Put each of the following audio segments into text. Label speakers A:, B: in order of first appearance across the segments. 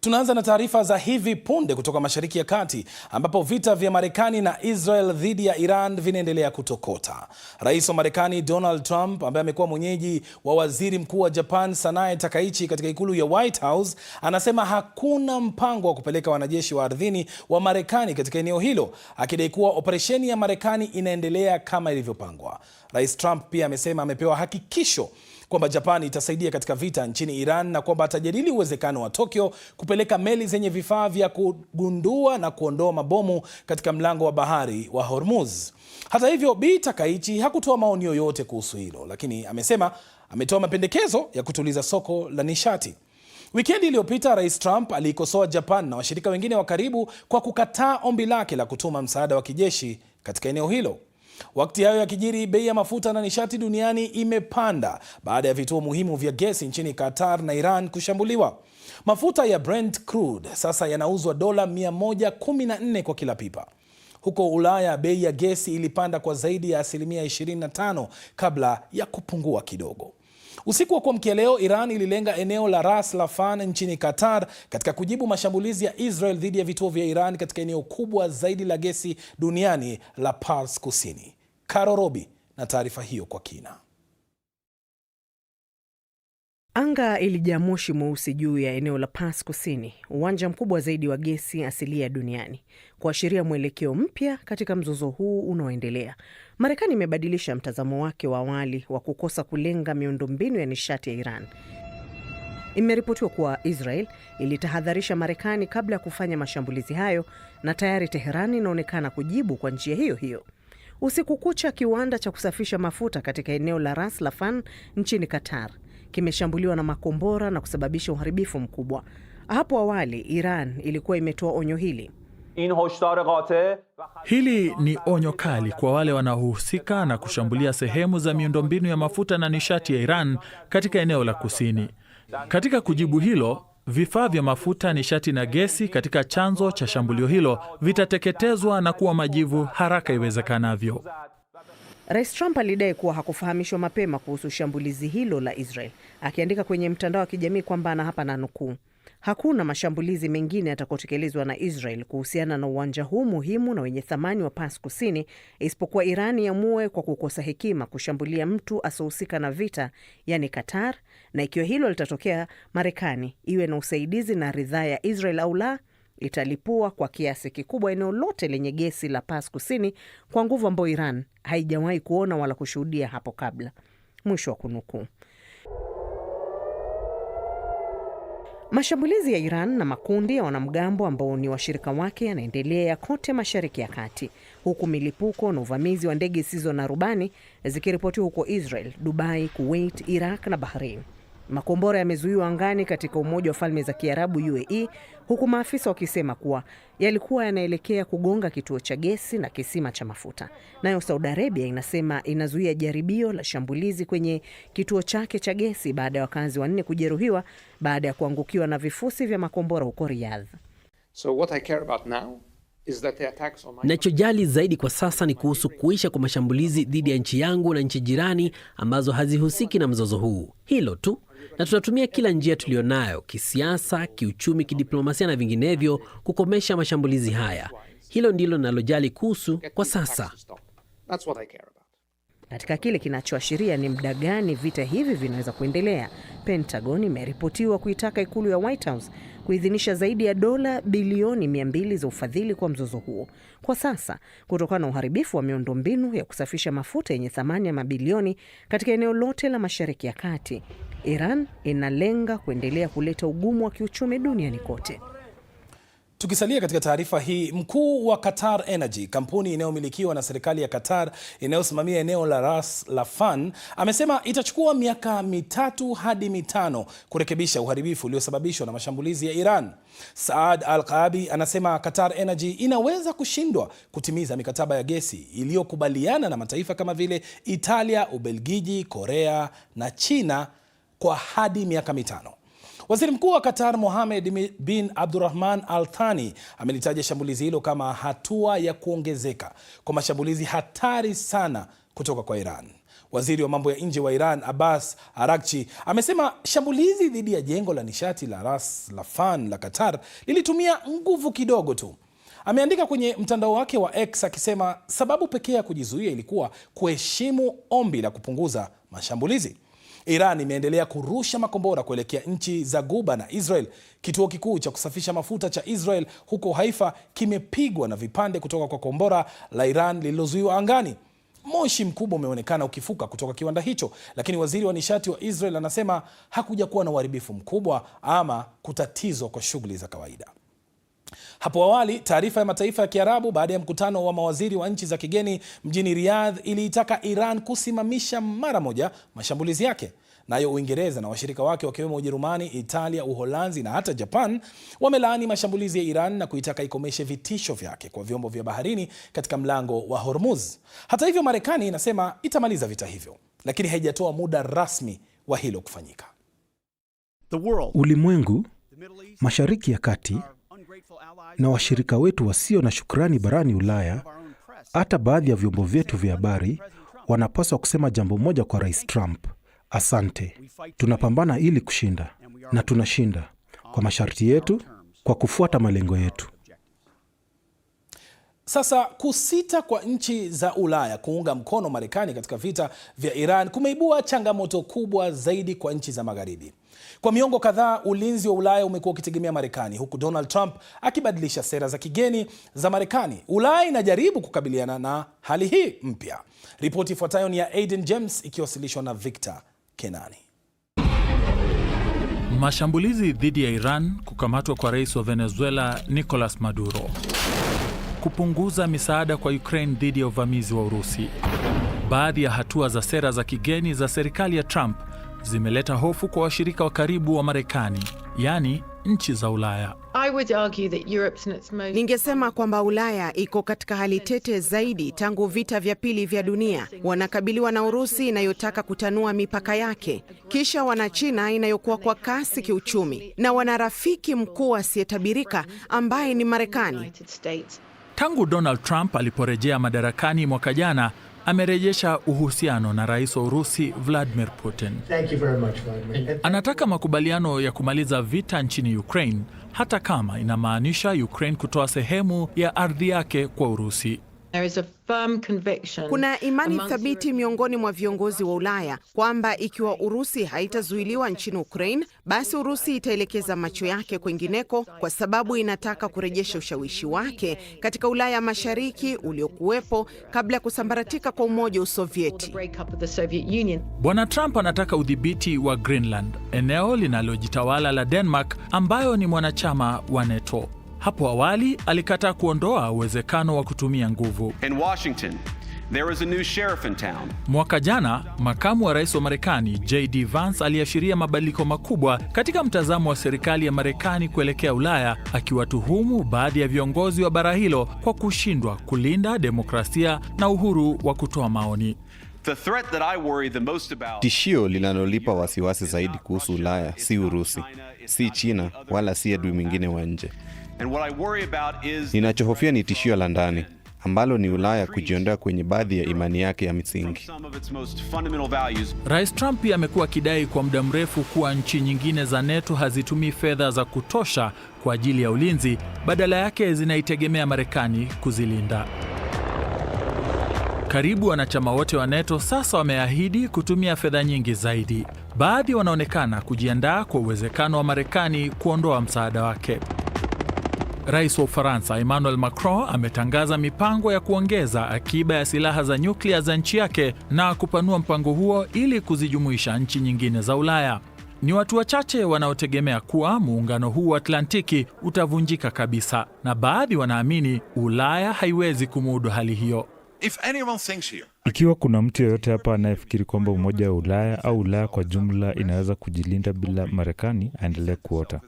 A: Tunaanza na taarifa za hivi punde kutoka Mashariki ya Kati ambapo vita vya Marekani na Israel dhidi ya Iran vinaendelea kutokota. Rais wa Marekani Donald Trump, ambaye amekuwa mwenyeji wa Waziri Mkuu wa Japan Sanae Takaichi katika ikulu ya White House, anasema hakuna mpango wa kupeleka wanajeshi wa ardhini wa Marekani katika eneo hilo, akidai kuwa operesheni ya Marekani inaendelea kama ilivyopangwa. Rais Trump pia amesema amepewa hakikisho kwamba Japan itasaidia katika vita nchini Iran na kwamba atajadili uwezekano wa Tokyo kupeleka meli zenye vifaa vya kugundua na kuondoa mabomu katika mlango wa bahari wa Hormuz. Hata hivyo, Bi Takaichi hakutoa maoni yoyote kuhusu hilo, lakini amesema ametoa mapendekezo ya kutuliza soko la nishati. Wikendi iliyopita, Rais Trump aliikosoa Japan na washirika wengine wa karibu kwa kukataa ombi lake la kutuma msaada wa kijeshi katika eneo hilo. Wakati hayo yakijiri, bei ya mafuta na nishati duniani imepanda baada ya vituo muhimu vya gesi nchini Qatar na Iran kushambuliwa. Mafuta ya Brent crude sasa yanauzwa dola 114 kwa kila pipa. Huko Ulaya, bei ya gesi ilipanda kwa zaidi ya 25% kabla ya kupungua kidogo. Usiku wa kuamkia leo, Iran ililenga eneo la Ras Laffan nchini Qatar katika kujibu mashambulizi ya Israel dhidi ya vituo vya Iran katika eneo kubwa zaidi la gesi duniani la Pars Kusini. Caro Robi na taarifa hiyo kwa kina.
B: Anga ilijaa moshi mweusi juu ya eneo la Pars Kusini, uwanja mkubwa zaidi wa gesi asilia duniani, kuashiria mwelekeo mpya katika mzozo huu unaoendelea. Marekani imebadilisha mtazamo wake wa awali wa kukosa kulenga miundombinu ya nishati ya Iran. Imeripotiwa kuwa Israel ilitahadharisha Marekani kabla ya kufanya mashambulizi hayo, na tayari Teherani inaonekana kujibu kwa njia hiyo hiyo. Usiku kucha, kiwanda cha kusafisha mafuta katika eneo la Ras Laffan nchini Qatar kimeshambuliwa na makombora na kusababisha uharibifu mkubwa. Hapo awali Iran ilikuwa imetoa onyo hili.
C: Hili ni onyo kali kwa wale wanaohusika na kushambulia sehemu za miundombinu ya mafuta na nishati ya Iran katika eneo la kusini. Katika kujibu hilo, vifaa vya mafuta, nishati na gesi katika chanzo cha shambulio hilo vitateketezwa na kuwa majivu haraka iwezekanavyo.
B: Rais Trump alidai kuwa hakufahamishwa mapema kuhusu shambulizi hilo la Israel, akiandika kwenye mtandao wa kijamii kwamba, na hapa nanukuu, hakuna mashambulizi mengine yatakayotekelezwa na Israel kuhusiana na uwanja huu muhimu na wenye thamani wa Pars Kusini, isipokuwa Irani iamue kwa kukosa hekima kushambulia mtu asohusika na vita, yani Qatar, na ikiwa hilo litatokea, Marekani, iwe na usaidizi na ridhaa ya Israel au la, italipua kwa kiasi kikubwa eneo lote lenye gesi la Pars Kusini kwa nguvu ambayo Iran haijawahi kuona wala kushuhudia hapo kabla. Mwisho wa kunukuu. Mashambulizi ya Iran na makundi ya wanamgambo ambao ni washirika wake yanaendelea kote Mashariki ya Kati, huku milipuko na uvamizi wa ndege zisizo na rubani zikiripotiwa huko Israel, Dubai, Kuwait, Iraq na Bahrain. Makombora yamezuiwa angani katika Umoja wa Falme za Kiarabu UAE, huku maafisa wakisema kuwa yalikuwa yanaelekea kugonga kituo cha gesi na kisima cha mafuta. Nayo Saudi Arabia inasema inazuia jaribio la shambulizi kwenye kituo chake cha gesi baada ya wakazi 4 kujeruhiwa baada ya kuangukiwa na vifusi vya makombora huko Riyadh.
D: Nachojali zaidi kwa sasa ni kuhusu kuisha kwa mashambulizi dhidi ya nchi yangu na nchi jirani ambazo hazihusiki na mzozo huu. Hilo tu. Na tunatumia kila njia tulionayo, kisiasa, kiuchumi, kidiplomasia na vinginevyo, kukomesha mashambulizi haya. Hilo ndilo ninalojali kuhusu kwa sasa.
B: Katika kile kinachoashiria ni muda gani vita hivi vinaweza kuendelea, Pentagon imeripotiwa kuitaka ikulu ya White House kuidhinisha zaidi ya dola bilioni 200 za ufadhili kwa mzozo huo. Kwa sasa, kutokana na uharibifu wa miundombinu ya kusafisha mafuta yenye thamani ya mabilioni katika eneo lote la Mashariki ya Kati, Iran inalenga kuendelea kuleta ugumu wa kiuchumi duniani kote.
A: Tukisalia katika taarifa hii, mkuu wa Qatar Energy, kampuni inayomilikiwa na serikali ya Qatar inayosimamia eneo la Ras Laffan, amesema itachukua miaka 3 hadi 5 kurekebisha uharibifu uliosababishwa na mashambulizi ya Iran. Saad Al-Qaabi anasema Qatar Energy inaweza kushindwa kutimiza mikataba ya gesi iliyokubaliana na mataifa kama vile Italia, Ubelgiji, Korea na China kwa hadi miaka 5. Waziri Mkuu wa Qatar Mohammed bin Abdulrahman Al Thani amelitaja shambulizi hilo kama hatua ya kuongezeka kwa mashambulizi hatari sana kutoka kwa Iran. Waziri wa mambo ya nje wa Iran Abbas Araghchi amesema shambulizi dhidi ya jengo la nishati la Ras Laffan la Qatar lilitumia nguvu kidogo tu. Ameandika kwenye mtandao wake wa X akisema sababu pekee ya kujizuia ilikuwa kuheshimu ombi la kupunguza mashambulizi. Iran imeendelea kurusha makombora kuelekea nchi za Ghuba na Israel. Kituo kikuu cha kusafisha mafuta cha Israel huko Haifa kimepigwa na vipande kutoka kwa kombora la Iran lililozuiwa angani. Moshi mkubwa umeonekana ukifuka kutoka kiwanda hicho, lakini waziri wa nishati wa Israel anasema hakuja kuwa na uharibifu mkubwa ama kutatizwa kwa shughuli za kawaida. Hapo awali, taarifa ya mataifa ya Kiarabu baada ya mkutano wa mawaziri wa nchi za kigeni mjini Riyadh iliitaka Iran kusimamisha mara moja mashambulizi yake. Nayo Uingereza na washirika wake wakiwemo Ujerumani, Italia, Uholanzi na hata Japan wamelaani mashambulizi ya Iran na kuitaka ikomeshe vitisho vyake kwa vyombo vya baharini katika mlango wa Hormuz. Hata hivyo, Marekani inasema itamaliza vita hivyo, lakini haijatoa muda rasmi wa hilo kufanyika.
E: Ulimwengu, Mashariki ya Kati na washirika wetu wasio na shukrani barani Ulaya, hata baadhi ya vyombo vyetu vya habari wanapaswa kusema jambo moja kwa Rais Trump: asante. Tunapambana ili kushinda na tunashinda kwa masharti yetu, kwa kufuata malengo yetu.
A: Sasa kusita kwa nchi za Ulaya kuunga mkono Marekani katika vita vya Iran kumeibua changamoto kubwa zaidi kwa nchi za Magharibi. Kwa miongo kadhaa, ulinzi wa Ulaya umekuwa ukitegemea Marekani, huku Donald Trump akibadilisha sera za kigeni za Marekani. Ulaya inajaribu kukabiliana na hali hii mpya. Ripoti ifuatayo ni ya Aiden James ikiwasilishwa na Victor Kenani.
C: Mashambulizi dhidi ya Iran, kukamatwa kwa rais wa Venezuela Nicolas Maduro, kupunguza misaada kwa Ukraine dhidi ya uvamizi wa Urusi. Baadhi ya hatua za sera za kigeni za serikali ya Trump zimeleta hofu kwa washirika wa karibu wa Marekani, yaani nchi za Ulaya.
F: Ningesema kwamba Ulaya iko katika hali tete zaidi tangu vita vya pili vya dunia. Wanakabiliwa na Urusi inayotaka kutanua mipaka yake, kisha wana China inayokuwa kwa kasi kiuchumi, na wana rafiki mkuu asiyetabirika ambaye ni Marekani.
C: Tangu Donald Trump aliporejea madarakani mwaka jana, amerejesha uhusiano na rais wa Urusi Vladimir Putin. Anataka makubaliano ya kumaliza vita nchini Ukraine, hata kama inamaanisha Ukraine kutoa sehemu ya ardhi yake kwa Urusi.
F: Kuna imani thabiti miongoni mwa viongozi wa Ulaya kwamba ikiwa Urusi haitazuiliwa nchini Ukraine, basi Urusi itaelekeza macho yake kwingineko, kwa sababu inataka kurejesha ushawishi wake katika Ulaya Mashariki uliokuwepo kabla ya kusambaratika kwa Umoja wa Sovieti.
C: Bwana Trump anataka udhibiti wa Greenland, eneo linalojitawala la Denmark ambayo ni mwanachama wa NATO. Hapo awali alikataa kuondoa uwezekano wa kutumia nguvu.
G: In Washington, there is a new sheriff in town.
C: Mwaka jana, makamu wa rais wa Marekani J.D. Vance aliashiria mabadiliko makubwa katika mtazamo wa serikali ya Marekani kuelekea Ulaya, akiwatuhumu baadhi ya viongozi wa bara hilo kwa kushindwa kulinda demokrasia na uhuru wa kutoa maoni.
H: Tishio linalolipa wasiwasi zaidi kuhusu Ulaya si Urusi, si China, wala si adui mwingine wa nje. Ninachohofia ni tishio la ndani, ambalo ni Ulaya kujiondoa kwenye baadhi ya imani yake ya misingi.
C: Rais Trump pia amekuwa akidai kwa muda mrefu kuwa nchi nyingine za NATO hazitumii fedha za kutosha kwa ajili ya ulinzi, badala yake zinaitegemea Marekani kuzilinda. Karibu wanachama wote wa NATO sasa wameahidi kutumia fedha nyingi zaidi. Baadhi wanaonekana kujiandaa kwa uwezekano wa Marekani kuondoa msaada wake. Rais wa Ufaransa Emmanuel Macron ametangaza mipango ya kuongeza akiba ya silaha za nyuklia za nchi yake na kupanua mpango huo ili kuzijumuisha nchi nyingine za Ulaya. Ni watu wachache wanaotegemea kuwa muungano huu wa Atlantiki utavunjika kabisa, na baadhi wanaamini Ulaya haiwezi kumudu hali hiyo.
I: Ikiwa kuna mtu yeyote hapa anayefikiri kwamba umoja wa Ulaya au Ulaya kwa jumla inaweza kujilinda bila Marekani, aendelee kuota.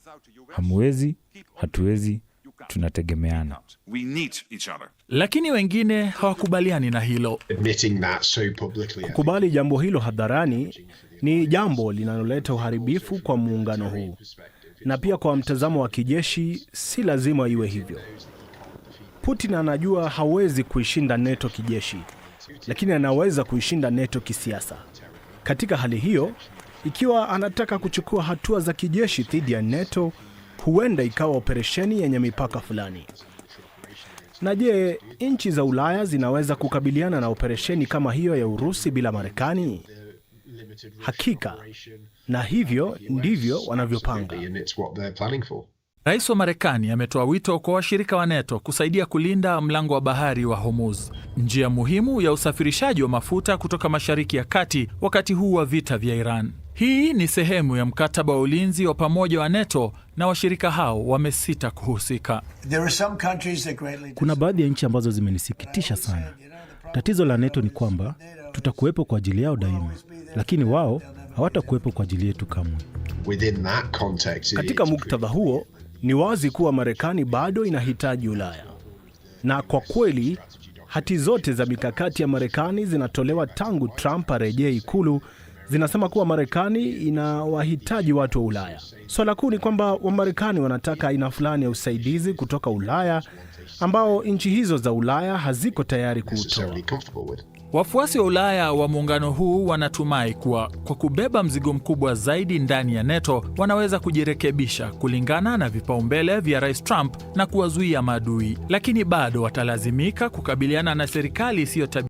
I: Hamwezi, hatuwezi, tunategemeana.
C: Lakini wengine hawakubaliani na hilo.
J: Kukubali jambo hilo hadharani ni jambo linaloleta uharibifu kwa muungano huu, na pia kwa mtazamo wa kijeshi si lazima iwe hivyo. Putin anajua hawezi kuishinda NATO kijeshi, lakini anaweza kuishinda NATO kisiasa. Katika hali hiyo, ikiwa anataka kuchukua hatua za kijeshi dhidi ya NATO, huenda ikawa operesheni yenye mipaka fulani. Na je, nchi za Ulaya zinaweza kukabiliana na operesheni kama hiyo ya Urusi bila Marekani? Hakika, na hivyo ndivyo wanavyopanga.
C: Rais wa Marekani ametoa wito kwa washirika wa NATO kusaidia kulinda mlango wa bahari wa Hormuz, njia muhimu ya usafirishaji wa mafuta kutoka Mashariki ya Kati wakati huu wa vita vya Iran. Hii ni sehemu ya mkataba wa ulinzi wa pamoja wa NATO na washirika hao wamesita kuhusika.
E: Kuna baadhi ya nchi ambazo zimenisikitisha sana. Tatizo la NATO ni kwamba tutakuwepo kwa ajili yao daima, lakini wao hawatakuwepo kwa ajili yetu kamwe.
J: Katika muktadha huo, ni wazi kuwa Marekani bado inahitaji Ulaya. Na kwa kweli, hati zote za mikakati ya Marekani zinatolewa tangu Trump arejee Ikulu zinasema kuwa Marekani inawahitaji watu wa Ulaya. Swala kuu ni kwamba Wamarekani wanataka aina fulani ya usaidizi kutoka Ulaya ambao nchi hizo za Ulaya haziko tayari kuutoa.
C: Wafuasi wa Ulaya wa muungano huu wanatumai kuwa kwa kubeba mzigo mkubwa zaidi ndani ya NATO wanaweza kujirekebisha kulingana na vipaumbele vya Rais Trump na kuwazuia maadui, lakini bado watalazimika kukabiliana na serikali isiyo